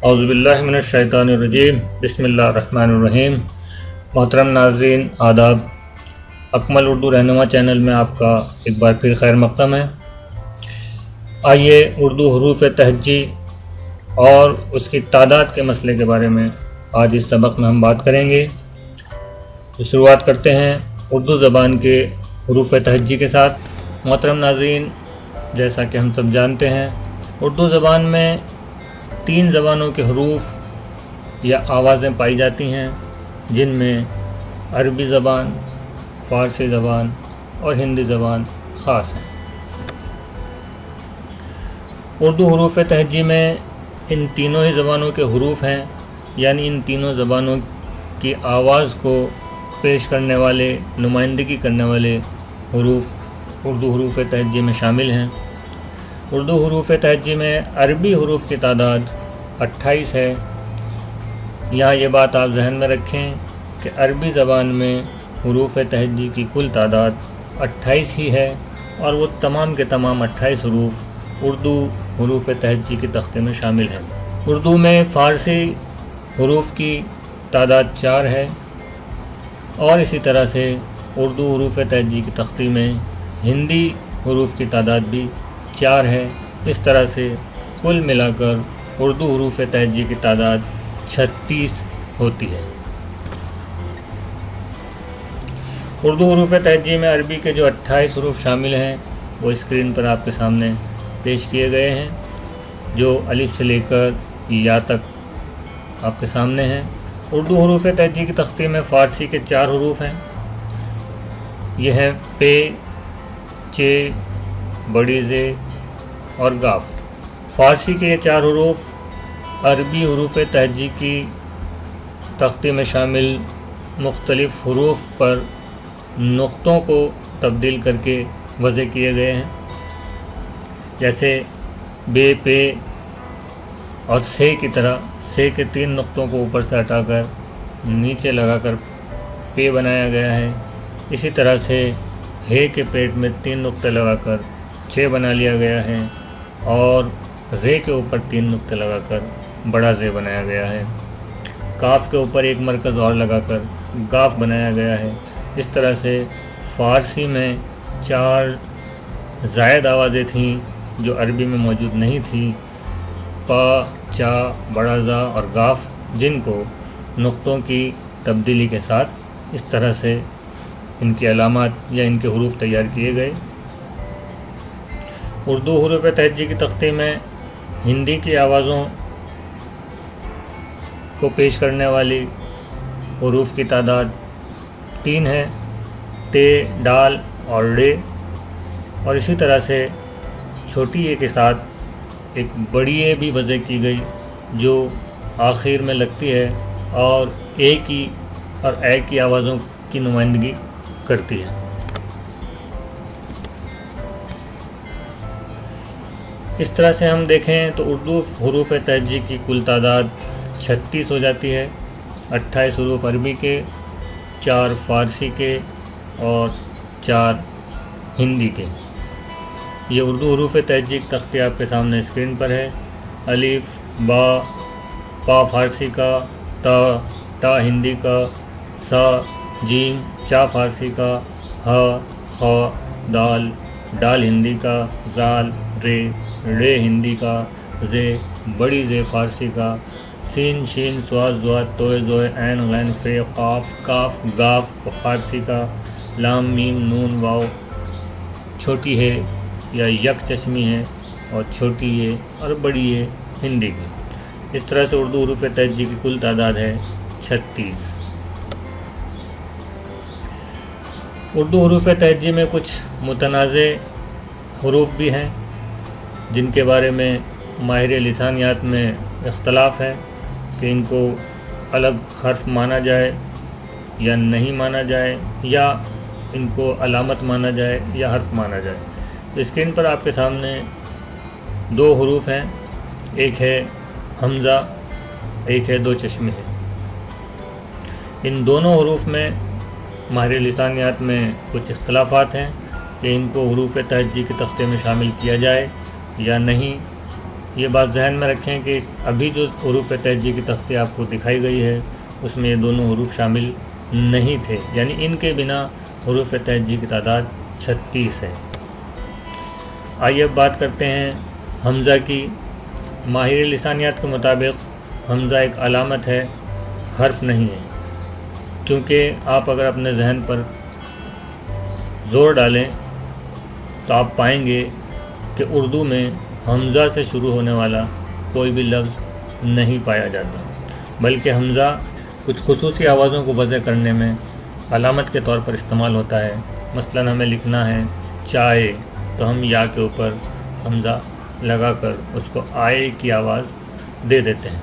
اعوذ باللہ من الشیطان الرجیم، بسم اللہ الرحمن الرحیم۔ محترم ناظرین، آداب۔ اکمل اردو رہنما چینل میں آپ کا ایک بار پھر خیر مقدم ہے۔ آئیے اردو حروف تہجی اور اس کی تعداد کے مسئلے کے بارے میں آج اس سبق میں ہم بات کریں گے۔ تو شروعات کرتے ہیں اردو زبان کے حروف تہجی کے ساتھ۔ محترم ناظرین، جیسا کہ ہم سب جانتے ہیں، اردو زبان میں 3 زبانوں کے حروف یا آوازیں پائی جاتی ہیں، جن میں عربی زبان، فارسی زبان اور ہندی زبان خاص ہیں۔ اردو حروف تہجی میں ان تینوں ہی زبانوں کے حروف ہیں، یعنی ان تینوں زبانوں کی آواز کو پیش کرنے والے، نمائندگی کرنے والے حروف اردو حروف تہجی میں شامل ہیں۔ اردو حروف تہجی میں عربی حروف کی تعداد 28 ہے۔ یہاں یہ بات آپ ذہن میں رکھیں کہ عربی زبان میں حروف تہجی کی کل تعداد 28 ہی ہے، اور وہ تمام کے تمام 28 حروف اردو حروف تہجی کے تختے میں شامل ہیں۔ اردو میں فارسی حروف کی تعداد 4 ہے، اور اسی طرح سے اردو حروف تہجی کی تختی میں ہندی حروف کی تعداد بھی 4 ہے۔ اس طرح سے کل ملا کر اردو حروف تہجی کی تعداد 36 ہوتی ہے۔ اردو حروف تہجی میں عربی کے جو 28 حروف شامل ہیں وہ اسکرین پر آپ کے سامنے پیش کیے گئے ہیں، جو الف سے لے کر یا تک آپ کے سامنے ہیں۔ اردو حروف تہجی کی تختی میں فارسی کے 4 حروف ہیں، یہ ہیں پے، چے، بڑی زے اور گاف۔ فارسی کے یہ 4 حروف عربی حروف تہجی کی تختی میں شامل مختلف حروف پر نقطوں کو تبدیل کر کے وضع کیے گئے ہیں، جیسے بے، پے اور سے کی طرح۔ سے کے 3 نقطوں کو اوپر سے ہٹا کر نیچے لگا کر پے بنایا گیا ہے۔ اسی طرح سے ہے کے پیٹ میں 3 نقطے لگا کر چے بنا لیا گیا ہے، اور رے کے اوپر 3 نقطے لگا کر بڑا زے بنایا گیا ہے۔ کاف کے اوپر ایک مرکز اور لگا کر گاف بنایا گیا ہے۔ اس طرح سے فارسی میں 4 زائد آوازیں تھیں جو عربی میں موجود نہیں تھیں، پا، چا، بڑا زا اور گاف، جن کو نقطوں کی تبدیلی کے ساتھ اس طرح سے ان کی علامات یا ان کے حروف تیار کیے گئے۔ اردو حروف تہجی کی تختی میں ہندی کی آوازوں کو پیش کرنے والی حروف کی تعداد 3 ہے، ٹے، ڈال اور ڑے، اور اسی طرح سے چھوٹی اے کے ساتھ ایک بڑی اے بھی وضع کی گئی، جو آخر میں لگتی ہے اور اے کی آوازوں کی نمائندگی کرتی ہے۔ اس طرح سے ہم دیکھیں تو اردو حروف تہجی کی کل تعداد 36 ہو جاتی ہے۔ 28 حروف عربی کے، 4 فارسی کے اور 4 ہندی کے۔ یہ اردو حروف تہجی کی تختی آپ کے سامنے اسکرین پر ہے۔ الف، با، پا فارسی کا، تا، ٹا ہندی کا، سا، جیم، چا فارسی کا، ہا، خا، دال، ڈال ہندی کا، زال، رے، ڑے ہندی کا، زے، بڑی زے فارسی کا، سین، شین، صاد، ضاد، توئے، زوئے، عین، غین، فے، قاف، کاف، گاف فارسی کا، لام، میم، نون، واو، چھوٹی ہے یا یک چشمی ہے، اور چھوٹی ہے اور بڑی ہے ہندی کی۔ اس طرح سے اردو حروف تہجی کی کل تعداد ہے 36۔ اردو حروف تہجی میں کچھ متنازع حروف بھی ہیں، جن کے بارے میں ماہر لسانیات میں اختلاف ہے کہ ان کو الگ حرف مانا جائے یا نہیں مانا جائے، یا ان کو علامت مانا جائے یا حرف مانا جائے۔ اسکرین پر آپ کے سامنے 2 حروف ہیں، ایک ہے حمزہ، ایک ہے 2 چشمی ہے۔ ان دونوں حروف میں ماہر لسانیات میں کچھ اختلافات ہیں کہ ان کو حروف تہجی کے تختے میں شامل کیا جائے یا نہیں، یہ بات ذہن میں رکھیں کہ ابھی جو حروف تہجی کی تختی آپ کو دکھائی گئی ہے اس میں یہ دونوں حروف شامل نہیں تھے، یعنی ان کے بنا حروف تہجی کی تعداد 36 ہے۔ آئیے اب بات کرتے ہیں حمزہ کی۔ ماہر لسانیات کے مطابق حمزہ ایک علامت ہے، حرف نہیں ہے، کیونکہ آپ اگر اپنے ذہن پر زور ڈالیں تو آپ پائیں گے کہ اردو میں حمزہ سے شروع ہونے والا کوئی بھی لفظ نہیں پایا جاتا، بلکہ حمزہ کچھ خصوصی آوازوں کو وضع کرنے میں علامت کے طور پر استعمال ہوتا ہے۔ مثلاً ہمیں لکھنا ہے چائے تو ہم یا کے اوپر حمزہ لگا کر اس کو آئے کی آواز دے دیتے ہیں۔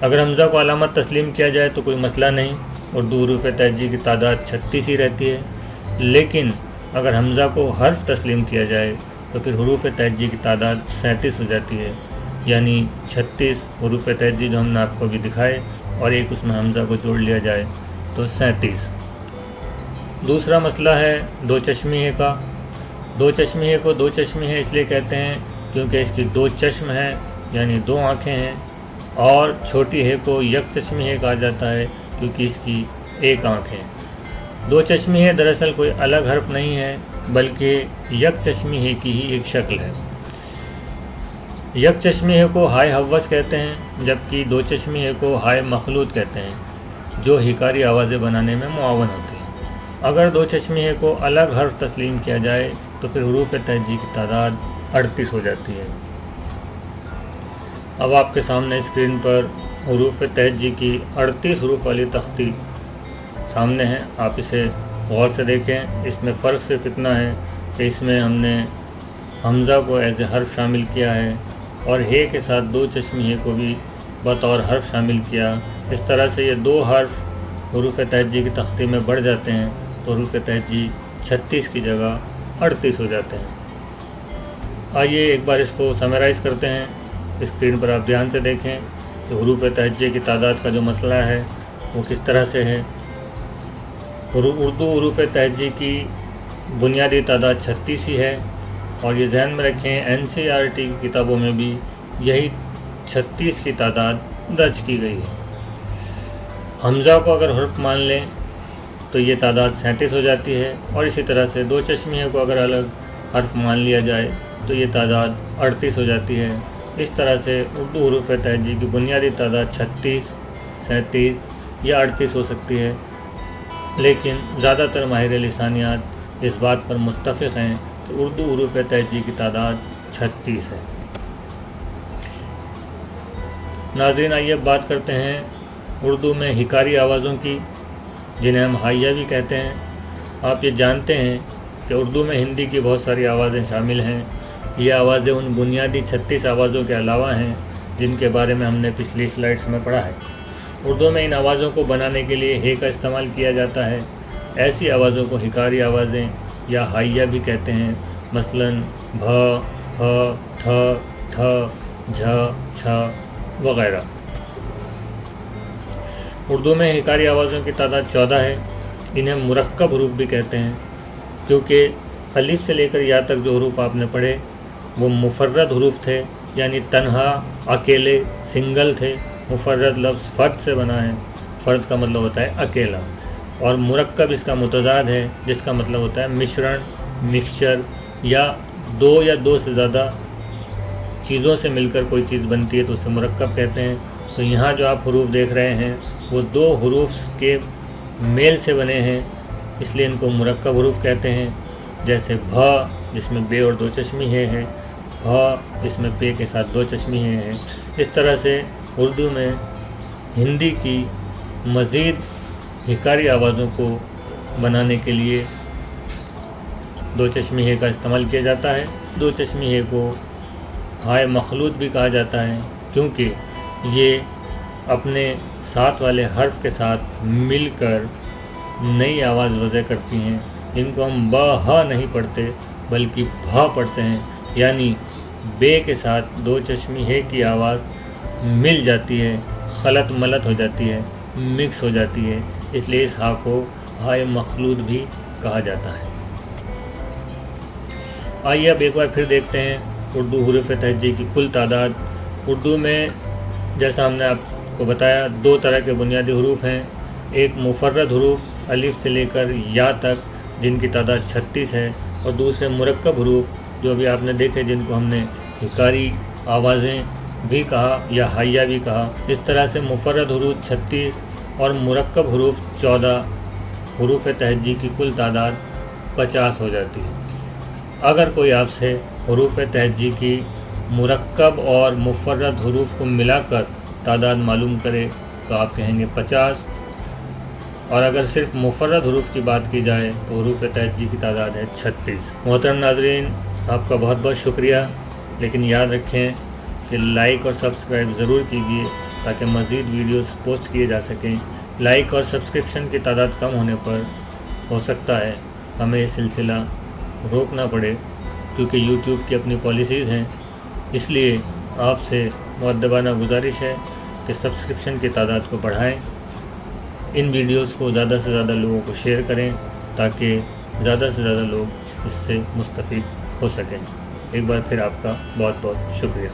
اگر حمزہ کو علامت تسلیم کیا جائے تو کوئی مسئلہ نہیں، اردو حروف تہجی کی تعداد 36 ہی رہتی ہے، لیکن اگر حمزہ کو حرف تسلیم کیا جائے تو پھر حروف تہجی کی تعداد 37 ہو جاتی ہے، یعنی 36 حروف تہجی جو ہم نے آپ کو بھی دکھائے اور ایک اس میں حمزہ کو جوڑ لیا جائے تو 37۔ دوسرا مسئلہ ہے دو چشمیہ کا۔ دو چشمیہ کو دو چشمیہ اس لیے کہتے ہیں کیونکہ اس کی دو چشم ہیں، یعنی دو آنکھیں ہیں، اور چھوٹی ہے کو یک چشمیہ کہا جاتا ہے کیونکہ اس کی ایک آنکھ ہے۔ دو چشمیہ دراصل کوئی الگ حرف نہیں ہے بلکہ یک چشمیہ کی ہی ایک شکل ہے۔ یک چشمیہ کو ہائے حوّس کہتے ہیں، جبکہ دو چشمیہ کو ہائے مخلوط کہتے ہیں، جو حکاری آوازیں بنانے میں معاون ہوتی ہیں۔ اگر دو چشمیہ کو الگ حرف تسلیم کیا جائے تو پھر حروف تہجی کی تعداد 38 ہو جاتی ہے۔ اب آپ کے سامنے اسکرین پر حروف تہجی کی 38 حروف والی تختی سامنے ہے، آپ اسے غور سے دیکھیں۔ اس میں فرق صرف اتنا ہے کہ اس میں ہم نے حمزہ کو ایز اے حرف شامل کیا ہے اور ہے کے ساتھ دو چشمیہ کو بھی بطور حرف شامل کیا۔ اس طرح سے یہ دو حرف حروف تہجی کی تختی میں بڑھ جاتے ہیں تو حروف تہجی 36 کی جگہ 38 ہو جاتے ہیں۔ آئیے ایک بار اس کو سمرائز کرتے ہیں۔ اسکرین پر آپ دھیان سے دیکھیں کہ حروف تہجی کی تعداد کا جو مسئلہ ہے وہ کس طرح سے ہے۔ اردو حروف تہجی کی بنیادی تعداد 36 ہی ہے، اور یہ ذہن میں رکھیں NCERT کی کتابوں میں بھی یہی 36 کی تعداد درج کی گئی ہے۔ حمزہ کو اگر حرف مان لیں تو یہ تعداد 37 ہو جاتی ہے، اور اسی طرح سے دو چشمیہ کو اگر الگ حرف مان لیا جائے تو یہ تعداد 38 ہو جاتی ہے۔ اس طرح سے اردو حروف تہجی کی بنیادی تعداد 36، 37 یا 38 ہو سکتی ہے، لیکن زیادہ تر ماہر لسانیات اس بات پر متفق ہیں کہ اردو حروف تہجی کی تعداد 36 ہے۔ ناظرین، آئیے اب بات کرتے ہیں اردو میں حکاری آوازوں کی، جنہیں ہم ہائیہ بھی کہتے ہیں۔ آپ یہ جانتے ہیں کہ اردو میں ہندی کی بہت ساری آوازیں شامل ہیں۔ یہ آوازیں ان بنیادی 36 آوازوں کے علاوہ ہیں جن کے بارے میں ہم نے پچھلی سلائڈس میں پڑھا ہے۔ اردو میں ان آوازوں کو بنانے کے لیے ہے کا استعمال کیا جاتا ہے۔ ایسی آوازوں کو حکاری آوازیں یا ہائیہ بھی کہتے ہیں، مثلاً بھ، پھ، تھ، ٹھ، جھ، چھ وغیرہ۔ اردو میں حکاری آوازوں کی تعداد 14 ہے۔ انہیں مرکب حروف بھی کہتے ہیں، کیونکہ الف سے لے کر یا تک جو حروف آپ نے پڑھے وہ مفرد حروف تھے، یعنی تنہا، اکیلے، سنگل تھے۔ مفرد لفظ فرد سے بنا ہے، فرد کا مطلب ہوتا ہے اکیلا، اور مرکب اس کا متضاد ہے جس کا مطلب ہوتا ہے مشرن، مکسچر، یا دو سے زیادہ چیزوں سے مل کر کوئی چیز بنتی ہے تو اسے مرکب کہتے ہیں۔ تو یہاں جو آپ حروف دیکھ رہے ہیں وہ دو حروف کے میل سے بنے ہیں، اس لیے ان کو مرکب حروف کہتے ہیں، جیسے بھ جس میں بے اور دو چشمیہ ہے، بھ جس میں پے کے ساتھ دو چشمیہ ہے۔ اس طرح سے اردو میں ہندی کی مزید حکاری آوازوں کو بنانے کے لیے دو چشمیہ کا استعمال کیا جاتا ہے۔ دو چشمیہ کو ہائے مخلوط بھی کہا جاتا ہے، کیونکہ یہ اپنے ساتھ والے حرف کے ساتھ مل کر نئی آواز وضع کرتی ہیں۔ ان کو ہم ب ہ نہیں پڑھتے بلکہ بھا پڑھتے ہیں، یعنی بے کے ساتھ دو چشمیہ کی آواز مل جاتی ہے، خلط ملط ہو جاتی ہے، مکس ہو جاتی ہے، اس لیے اس ہا کو ہائے مخلوط بھی کہا جاتا ہے۔ آئیے اب ایک بار پھر دیکھتے ہیں اردو حروف تہجی کی کل تعداد اردو میں جیسا ہم نے آپ کو بتایا 2 طرح کے بنیادی حروف ہیں، ایک مفرد حروف الف سے لے کر یا تک جن کی تعداد 36 ہے، اور دوسرے مرکب حروف جو ابھی آپ نے دیکھے جن کو ہم نے حکاری آوازیں بھی کہا یا حیہ بھی کہا۔ اس طرح سے مفرد حروف 36 اور مرکب حروف 14، حروف تہجی کی کل تعداد 50 ہو جاتی ہے۔ اگر کوئی آپ سے حروف تہجی کی مرکب اور مفرد حروف کو ملا کر تعداد معلوم کرے تو آپ کہیں گے 50، اور اگر صرف مفرد حروف کی بات کی جائے تو حروف تہجی کی تعداد ہے 36۔ محترم ناظرین، آپ کا بہت بہت شکریہ، لیکن یاد رکھیں کہ لائک اور سبسکرائب ضرور کیجیے تاکہ مزید ویڈیوز پوسٹ کیے جا سکیں۔ لائک اور سبسکرپشن کی تعداد کم ہونے پر ہو سکتا ہے ہمیں یہ سلسلہ روکنا پڑے، کیونکہ یوٹیوب کی اپنی پالیسیز ہیں۔ اس لیے آپ سے مؤدبانہ گزارش ہے کہ سبسکرپشن کی تعداد کو بڑھائیں، ان ویڈیوز کو زیادہ سے زیادہ لوگوں کو شیئر کریں تاکہ زیادہ سے زیادہ لوگ اس سے مستفید ہو سکیں۔ ایک بار پھر آپ کا بہت بہت شکریہ۔